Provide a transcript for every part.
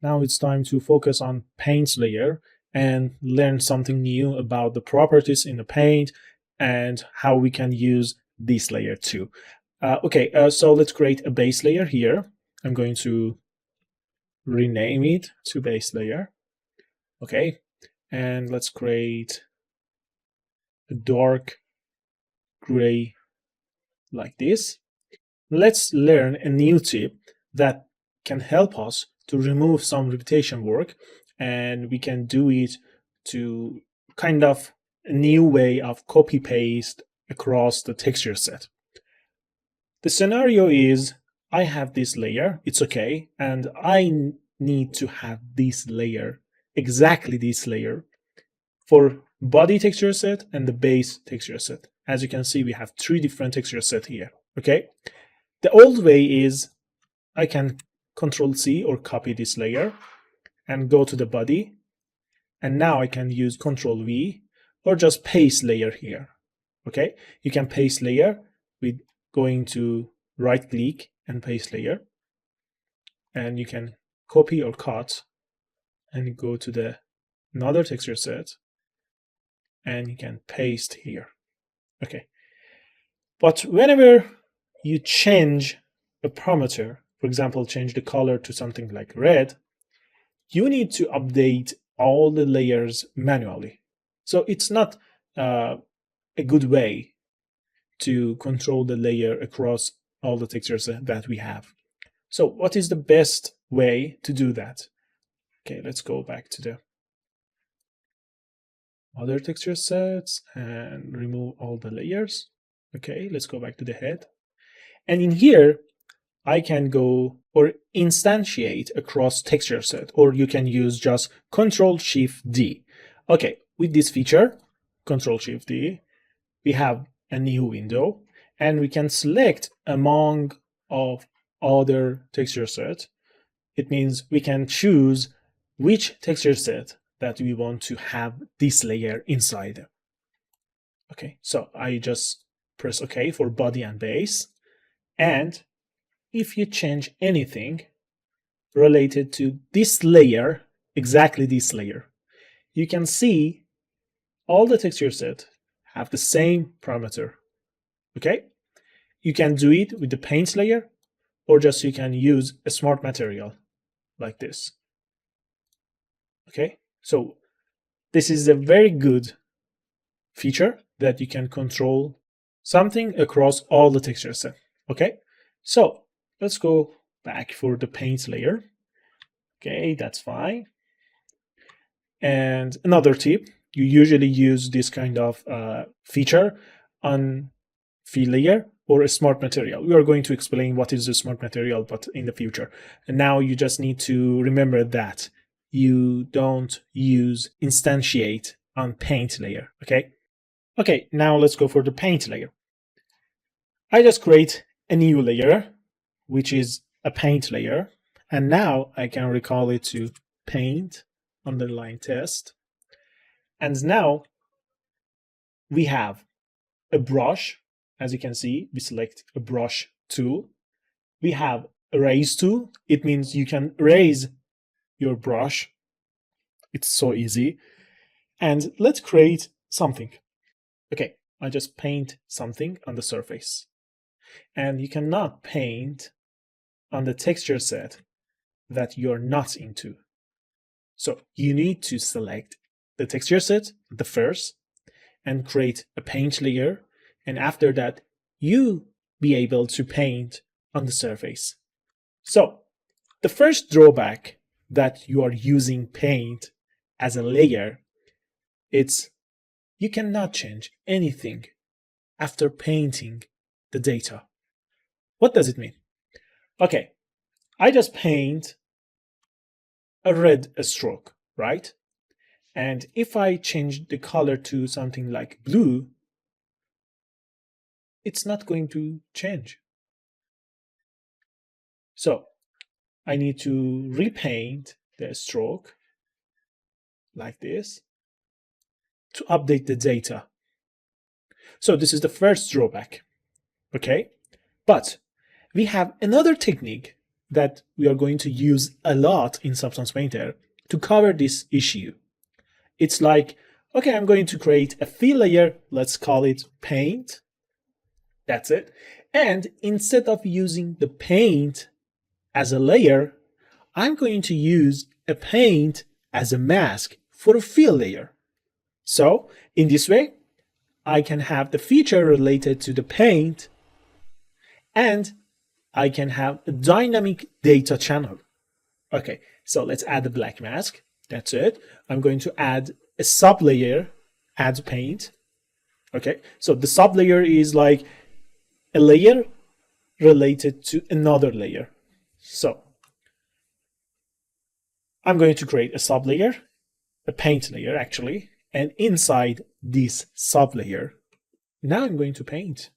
Now it's time to focus on paint layer and learn something new about the properties in the paint and how we can use this layer too. So let's create a base layer here. I'm going to rename it to base layer. Okay, and let's create a dark gray like this. Let's learn a new tip that can help us to remove some repetition work, and we can do it to kind of a new way of copy paste across the texture set. The scenario is I have this layer, it's okay, and I need to have this layer, exactly this layer, for body texture set and the base texture set. As you can see, we have three different texture set here, okay? The old way is I can Control C or copy this layer and go to the body, and now I can use Control V or just paste layer here, okay? You can paste layer with going to right click and paste layer, and you can copy or cut and go to the another texture set and you can paste here, okay? But whenever you change a parameter, for example, change the color to something like red, you need to update all the layers manually. So it's not a good way to control the layer across all the textures that we have. So what is the best way to do that? Okay, let's go back to the other texture sets and remove all the layers. Okay, let's go back to the head. And in here, I can go or instantiate across texture set, or you can use just Control-Shift-D. Okay, with this feature, Control-Shift-D, we have a new window, and we can select among of other texture set. It means we can choose which texture set that we want to have this layer inside. Okay, so I just press OK for body and base, and if you change anything related to this layer, exactly this layer, you can see all the texture set have the same parameter. Okay, you can do it with the paint layer, or just you can use a smart material like this. Okay, so this is a very good feature that you can control something across all the texture set. Okay, so let's go back for the paint layer. Okay, that's fine. And another tip, you usually use this kind of feature on fill layer or a smart material. We are going to explain what is a smart material, but in the future. And now you just need to remember that you don't use instantiate on paint layer, okay? Okay, now let's go for the paint layer. I just create a new layer, which is a paint layer. And now I can recall it to paint underline test. And now we have a brush. As you can see, we select a brush tool. We have erase tool. It means you can erase your brush. It's so easy. And let's create something. Okay, I just paint something on the surface. And you cannot paint on the texture set that you're not into. So you need to select the texture set, the first, and create a paint layer. And after that, you be able to paint on the surface. So the first drawback that you are using paint as a layer, it's you cannot change anything after painting the data. What does it mean? Okay, I just paint a red stroke, right? And if I change the color to something like blue, it's not going to change. So I need to repaint the stroke like this to update the data. So this is the first drawback, okay? But we have another technique that we are going to use a lot in Substance Painter to cover this issue. It's like, okay, I'm going to create a fill layer. Let's call it paint. That's it. And instead of using the paint as a layer, I'm going to use a paint as a mask for a fill layer. So in this way, I can have the feature related to the paint, and I can have a dynamic data channel. Okay, so let's add a black mask. That's it. I'm going to add a sublayer, add paint. Okay, so the sublayer is like a layer related to another layer. So I'm going to create a sublayer, a paint layer actually, and inside this sublayer, now I'm going to paint.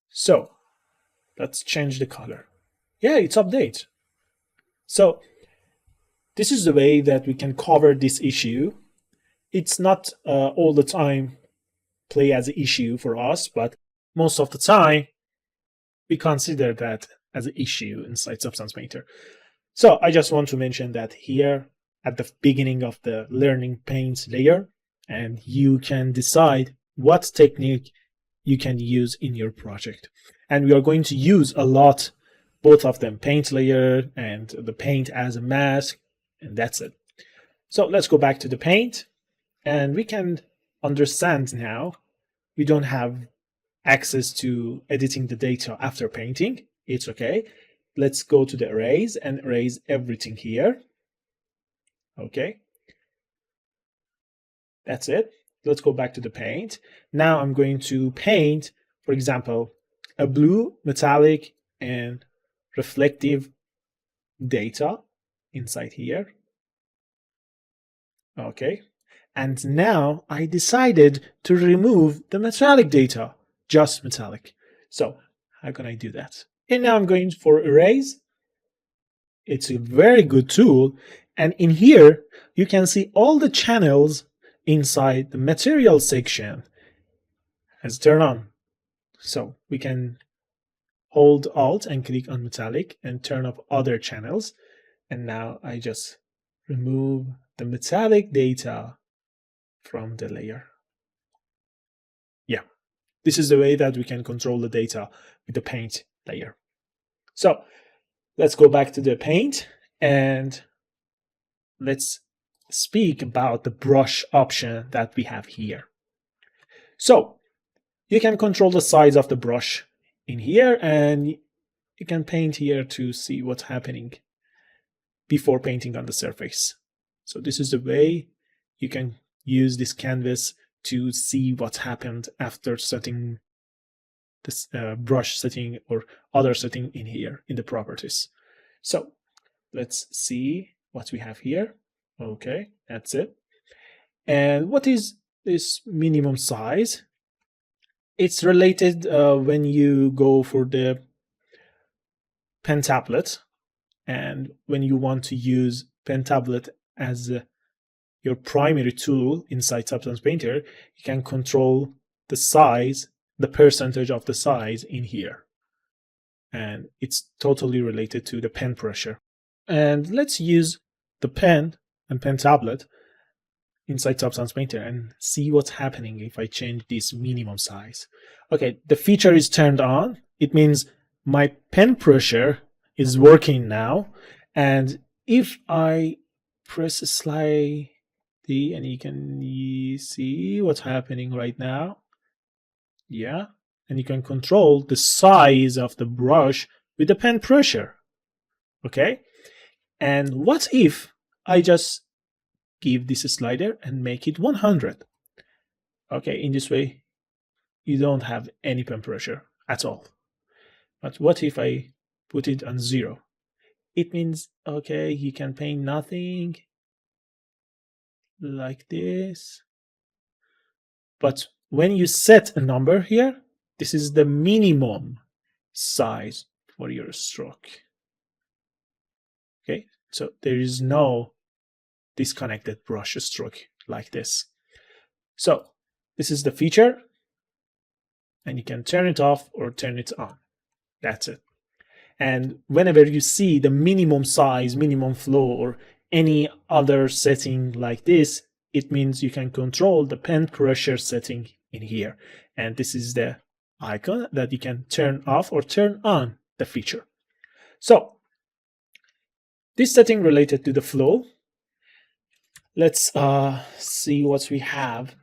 So let's change the color. Yeah, it's update. So this is the way that we can cover this issue. It's not all the time play as an issue for us, but most of the time we consider that as an issue inside Substance Painter. So I just want to mention that here at the beginning of the learning paint layer, and you can decide what technique you can use in your project. And we are going to use a lot, both of them, paint layer and the paint as a mask, and that's it. So let's go back to the paint, and we can understand now we don't have access to editing the data after painting. It's okay. Let's go to the erase and erase everything here. Okay. That's it. Let's go back to the paint. Now I'm going to paint, for example, a blue, metallic, and reflective data inside here. Okay. And now I decided to remove the metallic data, just metallic. So how can I do that? And now I'm going for erase. It's a very good tool. And in here, you can see all the channels inside the material section has turned on. So we can hold Alt and click on metallic and turn off other channels. And now I just remove the metallic data from the layer. Yeah, this is the way that we can control the data with the paint layer. So let's go back to the paint and let's speak about the brush option that we have here. So you can control the size of the brush in here, and you can paint here to see what's happening before painting on the surface. So this is the way you can use this canvas to see what happened after setting this brush setting or other setting in here in the properties. So let's see what we have here. Okay, that's it. And what is this minimum size? It's related when you go for the pen tablet, and when you want to use pen tablet as your primary tool inside Substance Painter, you can control the size, the percentage of the size in here. And it's totally related to the pen pressure. And let's use the pen and pen tablet inside Substance Painter and see what's happening if I change this minimum size. Okay, the feature is turned on. It means my pen pressure is working now. And if I press slide D, and you can see what's happening right now. Yeah, and you can control the size of the brush with the pen pressure. Okay, and what if I just give this a slider and make it 100? Okay, in this way, you don't have any pen pressure at all. But what if I put it on 0? It means, okay, you can paint nothing like this. But when you set a number here, this is the minimum size for your stroke. Okay, so there is no disconnected brush stroke like this. So this is the feature, and you can turn it off or turn it on. That's it. And whenever you see the minimum size, minimum flow, or any other setting like this, it means you can control the pen pressure setting in here. And this is the icon that you can turn off or turn on the feature. So this setting related to the flow. Let's see what we have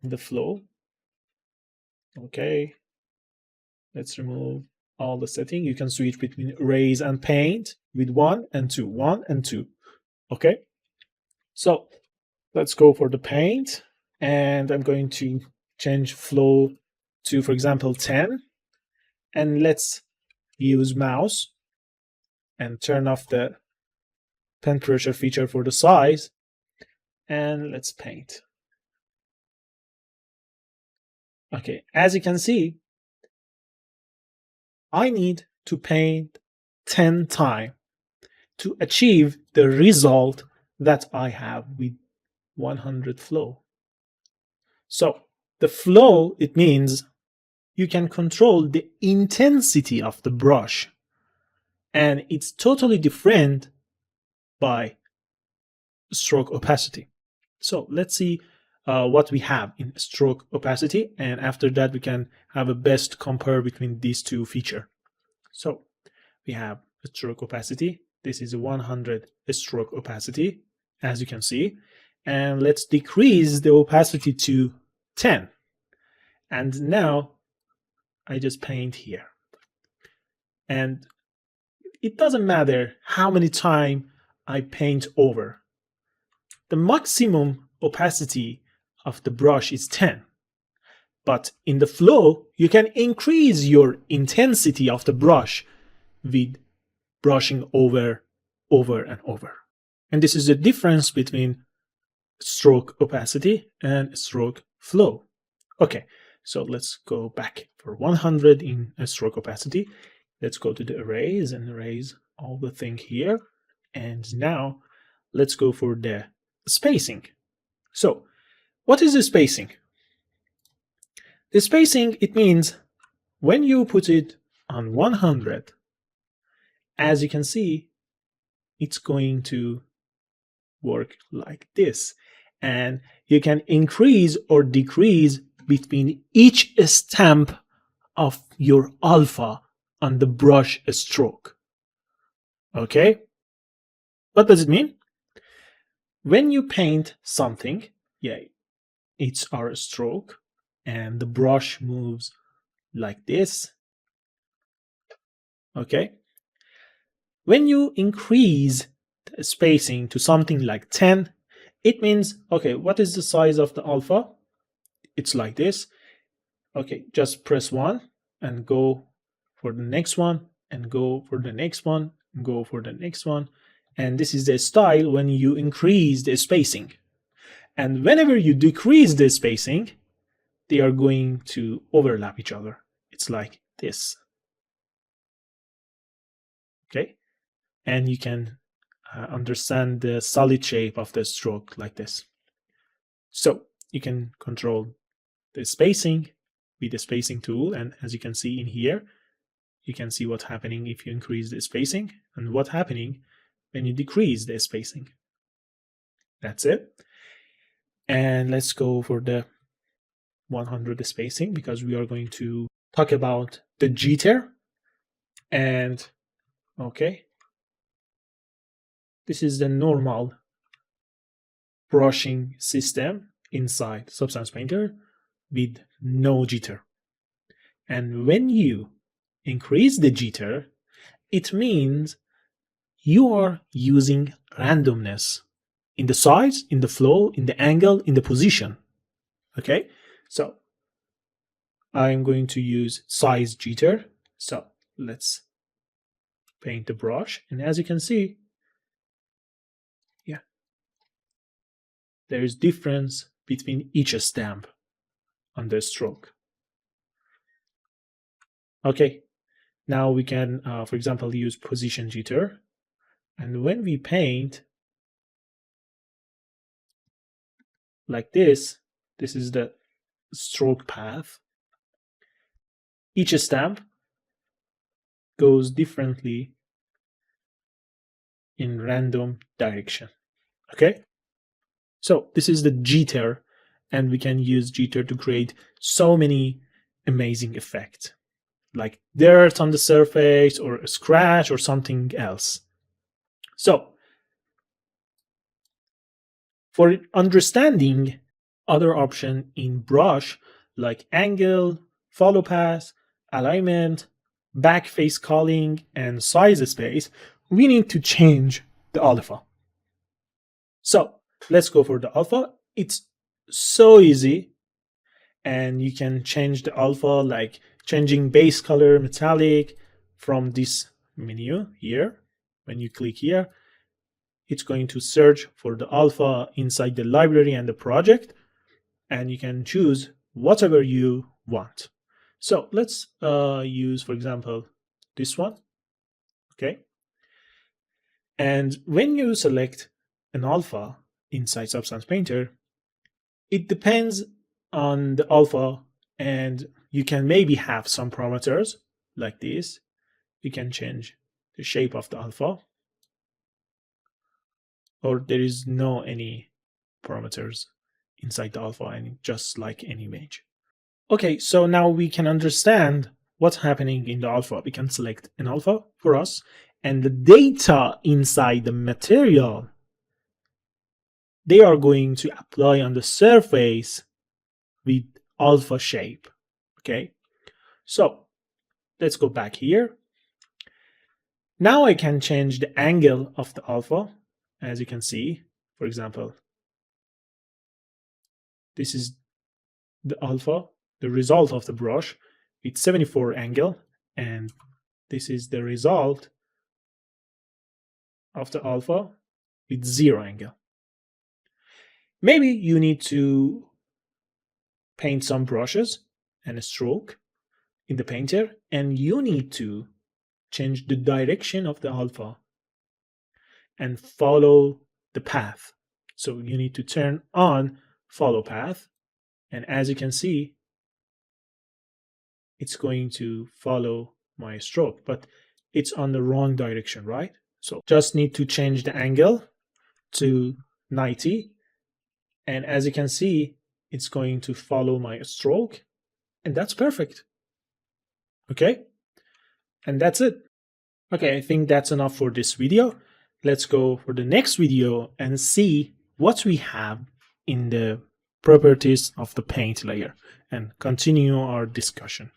in the flow. Okay, let's remove all the setting. You can switch between erase and paint with 1 and 2, 1 and 2. Okay, so let's go for the paint, and I'm going to change flow to, for example, 10, and let's use mouse and turn off the pen pressure feature for the size, and let's paint. Okay, as you can see, I need to paint 10 times to achieve the result that I have with 100 flow. So the flow, it means you can control the intensity of the brush, and it's totally different by stroke opacity. So let's see what we have in stroke opacity, and after that we can have a best compare between these two features. So we have stroke opacity. This is a 100 stroke opacity, as you can see, and let's decrease the opacity to 10. And now I just paint here, and it doesn't matter how many times I paint over. The maximum opacity of the brush is 10. But in the flow, you can increase your intensity of the brush with brushing over and over. And this is the difference between stroke opacity and stroke flow. Okay, so let's go back for 100 in a stroke opacity. Let's go to the erase and erase all the thing here. And now let's go for the spacing. So what is the spacing? The spacing, it means when you put it on 100, as you can see, it's going to work like this. And you can increase or decrease between each stamp of your alpha on the brush stroke. Okay? What does it mean? When you paint something, yeah, it's our stroke, and the brush moves like this. Okay? When you increase the spacing to something like 10, it means, okay, what is the size of the alpha? It's like this. Okay, just press 1 and go for the next one, and go for the next one, and go for the next one. And this is the style when you increase the spacing. And whenever you decrease the spacing, they are going to overlap each other. It's like this. Okay, and you can understand the solid shape of the stroke like this. So you can control the spacing with the spacing tool, and as you can see in here, you can see what's happening if you increase the spacing and what's happening when you decrease the spacing. That's it. And let's go for the 100 spacing, because we are going to talk about the jitter. And okay, this is the normal brushing system inside Substance Painter with no jitter. And when you increase the jitter, it means you are using randomness in the size, in the flow, in the angle, in the position. Okay, so I'm going to use size jitter. So let's paint the brush, and as you can see, yeah, there is difference between each stamp on the stroke. Okay, now we can, for example, use position jitter, and when we paint like this, this is the stroke path. Each stamp goes differently in random direction. Okay, so this is the jitter, and we can use jitter to create so many amazing effects, like dirt on the surface or a scratch or something else. So for understanding other option in brush like angle, follow path, alignment, back face culling, and size space, we need to change the alpha. So let's go for the alpha. It's so easy, and you can change the alpha like changing base color metallic from this menu here. When you click here, it's going to search for the alpha inside the library and the project, and you can choose whatever you want. So let's use, for example, this one. Okay. And when you select an alpha inside Substance Painter, it depends on the alpha, and you can maybe have some parameters like this. You can change the shape of the alpha, or there is no any parameters inside the alpha, and just like any image. Okay, so now we can understand what's happening in the alpha. We can select an alpha for us, and the data inside the material, they are going to apply on the surface with alpha shape. Okay, so let's go back here. Now I can change the angle of the alpha. As you can see, for example, this is the alpha, the result of the brush with 74 angle, and this is the result of the alpha with 0 angle. Maybe you need to paint some brushes and a stroke in the painter, and you need to change the direction of the alpha and follow the path. So you need to turn on follow path, and as you can see, it's going to follow my stroke, but it's on the wrong direction, right? So just need to change the angle to 90, and as you can see, it's going to follow my stroke, and that's perfect. Okay, and that's it. Okay, I think that's enough for this video. Let's go for the next video and see what we have in the properties of the paint layer and continue our discussion.